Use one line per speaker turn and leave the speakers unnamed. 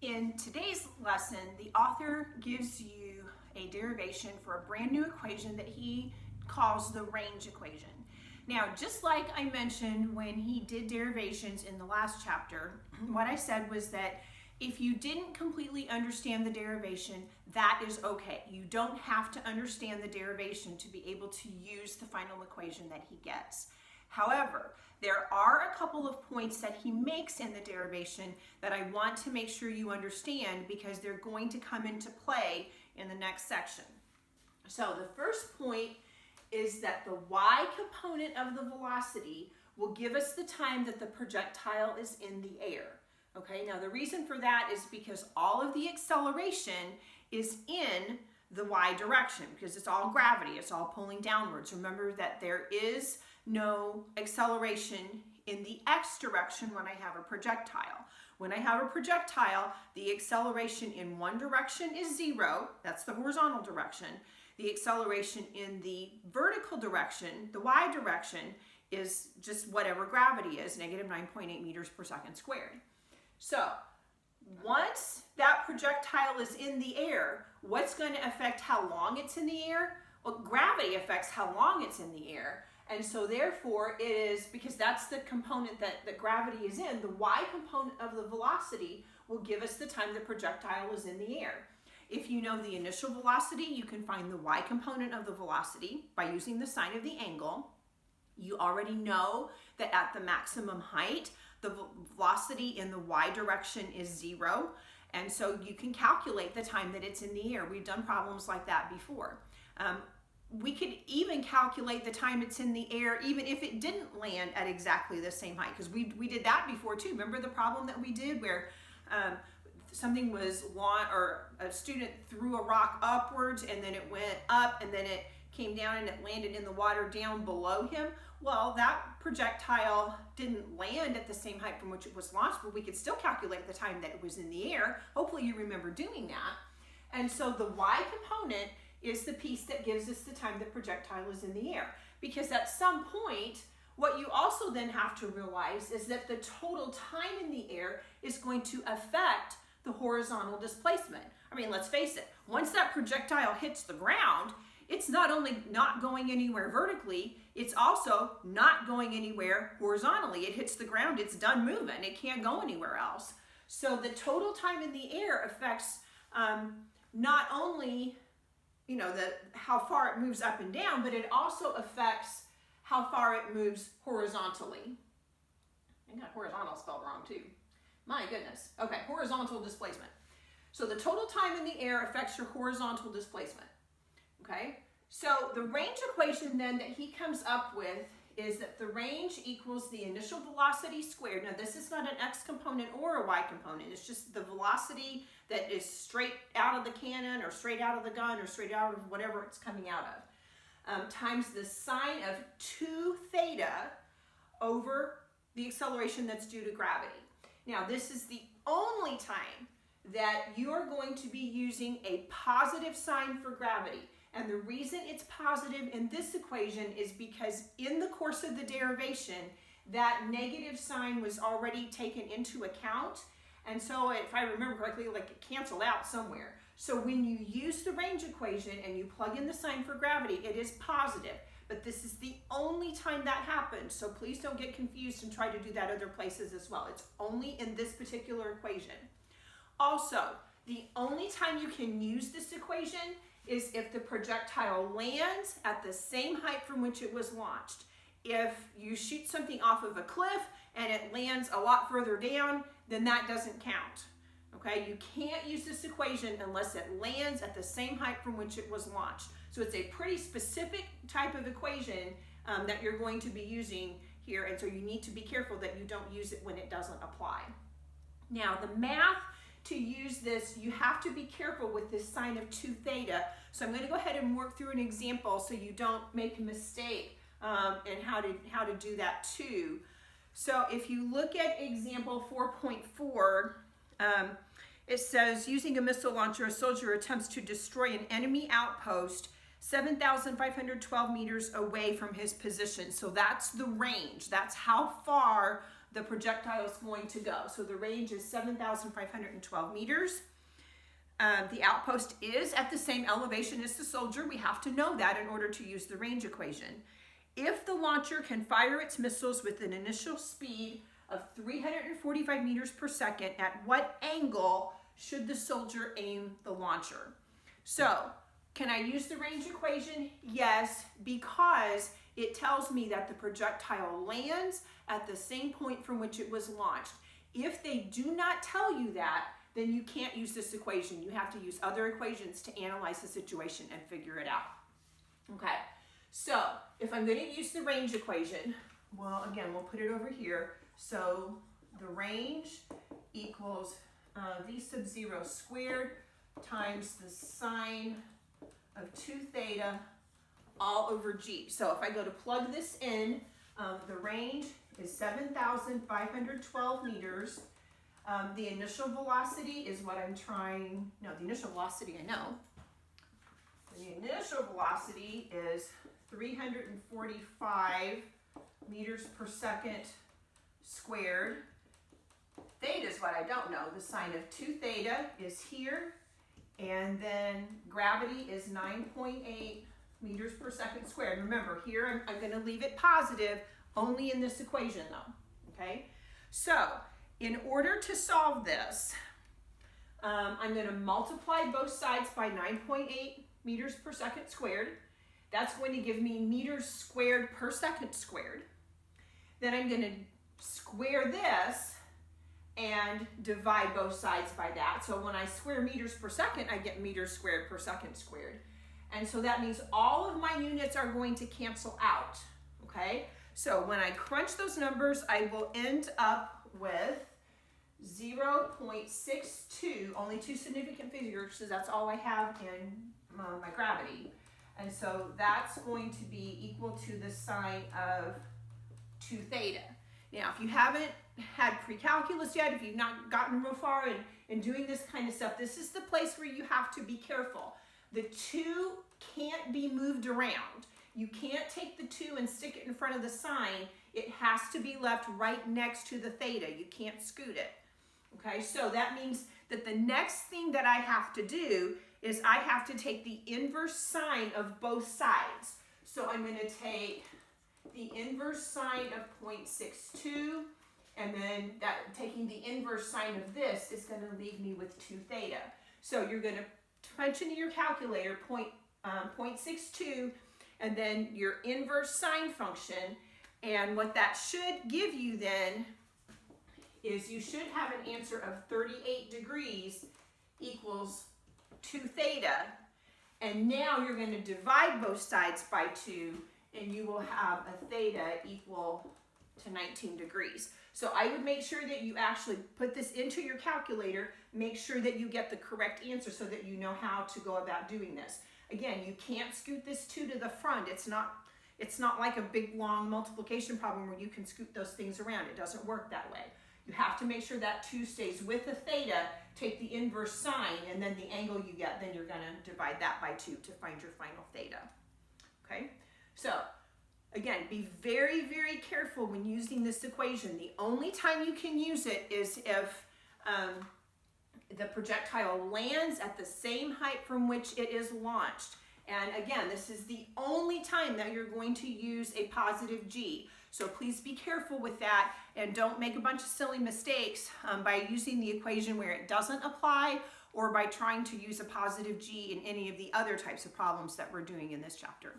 In today's lesson, the author gives you a derivation for a brand new equation that he calls the range equation. Now, just like I mentioned when he did derivations in the last chapter, what I said was that if you didn't completely understand the derivation, that is okay. You don't have to understand the derivation to be able to use the final equation that he gets. However, there are a couple of points that he makes in the derivation that I want to make sure you understand because they're going to come into play in the next section. So the first point is that the y component of the velocity will give us the time that the projectile is in the air. Okay, now the reason for that is because all of the acceleration is in the y direction because it's all gravity, it's all pulling downwards. Remember that there is no acceleration in the x direction when I have a projectile. When I have a projectile, the acceleration in one direction is 0, that's the horizontal direction. The acceleration in the vertical direction, the y direction, is just whatever gravity is, negative 9.8 meters per second squared. So once that projectile is in the air, what's going to affect how long it's in the air? Well, gravity affects how long it's in the air. And so therefore it is, because that's the component that gravity is in, the y component of the velocity will give us the time the projectile is in the air. If you know the initial velocity, you can find the y component of the velocity by using the sine of the angle. You already know that at the maximum height, the velocity in the y direction is 0. And so you can calculate the time that it's in the air. We've done problems like that before. We could even calculate the time it's in the air even if it didn't land at exactly the same height, because we did that before too. Remember the problem that we did where something was or a student threw a rock upwards and then it went up and then it came down and it landed in the water down below him? Well, that projectile didn't land at the same height from which it was launched, but we could still calculate the time that it was in the air. Hopefully you remember doing that. And so the y component is the piece that gives us the time the projectile is in the air. Because at some point, what you also then have to realize is that the total time in the air is going to affect the horizontal displacement. I mean, let's face it, once that projectile hits the ground, it's not only not going anywhere vertically, it's also not going anywhere horizontally. It hits the ground, it's done moving, it can't go anywhere else. So the total time in the air affects not only how far it moves up and down, but it also affects how far it moves horizontally. I got horizontal spelled wrong too. My goodness. Okay, horizontal displacement. So the total time in the air affects your horizontal displacement. Okay, so the range equation then that he comes up with is that the range equals the initial velocity squared. Now this is not an x component or a y component. It's just the velocity that is straight out of the cannon or straight out of the gun or straight out of whatever it's coming out of, times the sine of 2 theta over the acceleration that's due to gravity. Now this is the only time that you are going to be using a positive sign for gravity. And the reason it's positive in this equation is because in the course of the derivation, that negative sign was already taken into account. And so if I remember correctly, like it canceled out somewhere. So when you use the range equation and you plug in the sign for gravity, it is positive. But this is the only time that happens. So please don't get confused and try to do that other places as well. It's only in this particular equation. Also, the only time you can use this equation is if the projectile lands at the same height from which it was launched. If you shoot something off of a cliff and it lands a lot further down, then that doesn't count. Okay, you can't use this equation unless it lands at the same height from which it was launched. So it's a pretty specific type of equation that you're going to be using here, and so you need to be careful that you don't use it when it doesn't apply. Now the math to use this, you have to be careful with this sine of 2 theta. So I'm going to go ahead and work through an example so you don't make a mistake in how to do that too. So if you look at example 4.4, it says, using a missile launcher, a soldier attempts to destroy an enemy outpost 7,512 meters away from his position. So that's the range. That's how far the projectile is going to go. So the range is 7,512 meters. The outpost is at the same elevation as the soldier. We have to know that in order to use the range equation. If the launcher can fire its missiles with an initial speed of 345 meters per second, at what angle should the soldier aim the launcher? So, can I use the range equation? Yes, because it tells me that the projectile lands at the same point from which it was launched. If they do not tell you that, then you can't use this equation. You have to use other equations to analyze the situation and figure it out. Okay, so if I'm going to use the range equation, well, again, we'll put it over here. So the range equals v sub 0 squared times the sine of 2 theta all over g. So if I go to plug this in, the range is 7,512 meters. The initial velocity is what I'm trying, no, the initial velocity I know. The initial velocity is 345 meters per second squared. Theta is what I don't know. The sine of 2 theta is here, and then gravity is 9.8 meters per second squared. Remember, here I'm going to leave it positive only in this equation though, okay? So, in order to solve this, I'm going to multiply both sides by 9.8 meters per second squared. That's going to give me meters squared per second squared. Then I'm going to square this and divide both sides by that. So when I square meters per second, I get meters squared per second squared. And so that means all of my units are going to cancel out, okay? So when I crunch those numbers, I will end up with 0.62, only 2 significant figures, so that's all I have in my gravity. And so that's going to be equal to the sine of 2 theta. Now, if you haven't had pre-calculus yet, if you've not gotten real far in doing this kind of stuff, this is the place where you have to be careful. The 2 can't be moved around. You can't take the 2 and stick it in front of the sine. It has to be left right next to the theta. You can't scoot it. Okay, so that means that the next thing that I have to do is I have to take the inverse sine of both sides. So I'm going to take the inverse sine of 0.62, and then taking the inverse sine of this is going to leave me with 2 theta. So you're going to punch into your calculator 0.62 and then your inverse sine function, and what that should give you then is you should have an answer of 38 degrees equals 2 theta, and now you're going to divide both sides by 2, and you will have a theta equal to 19 degrees. So I would make sure that you actually put this into your calculator, make sure that you get the correct answer so that you know how to go about doing this. Again, you can't scoot this 2 to the front. It's not like a big long multiplication problem where you can scoot those things around. It doesn't work that way. You have to make sure that 2 stays with the theta, take the inverse sine, and then the angle you get, then you're going to divide that by 2 to find your final theta. Okay? So, again, be very, very careful when using this equation. The only time you can use it is if the projectile lands at the same height from which it is launched. And again, this is the only time that you're going to use a positive G. So please be careful with that and don't make a bunch of silly mistakes by using the equation where it doesn't apply, or by trying to use a positive G in any of the other types of problems that we're doing in this chapter.